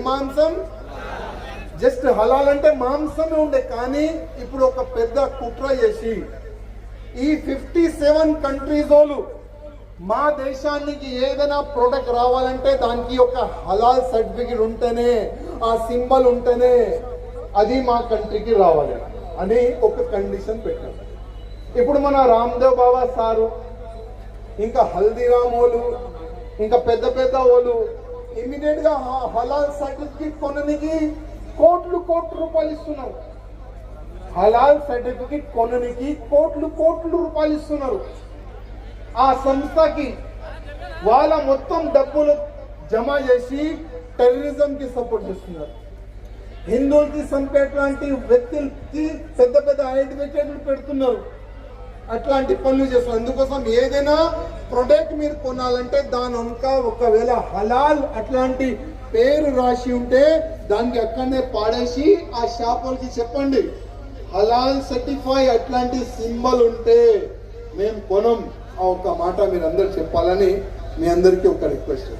మాంసం? జస్ట్ హలాల్ అంటే మాంసమే ఉండే. కానీ ఇప్పుడు ఒక పెద్ద కుట్ర చేసి ఈ 57 కంట్రీస్ వాళ్ళు మా దేశానికి ఏదైనా ప్రోడక్ట్ రావాలంటే దానికి ఒక హలాల్ సర్టిఫికెట్ ఉంటేనే, ఆ సింబల్ ఉంటేనే అది మా కంట్రీకి రావాలి అని ఒక కండిషన్ పెట్టారు. ఇప్పుడు మన రామ్దేవ్ బాబా సారు, ఇంకా హల్దీరామ్ వాళ్ళు, ఇంకా పెద్ద పెద్ద వాళ్ళు ఇమీడియట్ గా హలాల్ సర్టిఫికెట్ కొనడానికి కోట్లు రూపాయలు ఇస్తున్నారు. హలాల్ సర్టిఫికెట్ కొనడానికి కోట్లు రూపాయలు ఇస్తున్నారు. ఆ సంస్థకి వాళ్ళ మొత్తం డబ్బులు జమ చేసి టెర్రరిజం కి సపోర్ట్ చేస్తున్నారు. హిందువులకి చంపేటువంటి వ్యక్తులకి పెద్ద పెద్ద ఐడెంటిఫికేట్లు పెడుతున్నారు. అట్లాంటి పనులు చేస్తున్నారు. అందుకోసం ఏదైనా ప్రొడక్ట్ మీరు కొనాలంటే దాని వెనుక ఒకవేళ హలాల్ అట్లాంటి పేరు రాసి ఉంటే దానికి అక్కడనే పాడేసి ఆ షాపులకి చెప్పండి, హలాల్ సర్టిఫై అట్లాంటి సింబల్ ఉంటే మేము కొనం. ఆ ఒక్క మాట మీరు అందరు చెప్పాలని మీ అందరికీ ఒక రిక్వెస్ట్.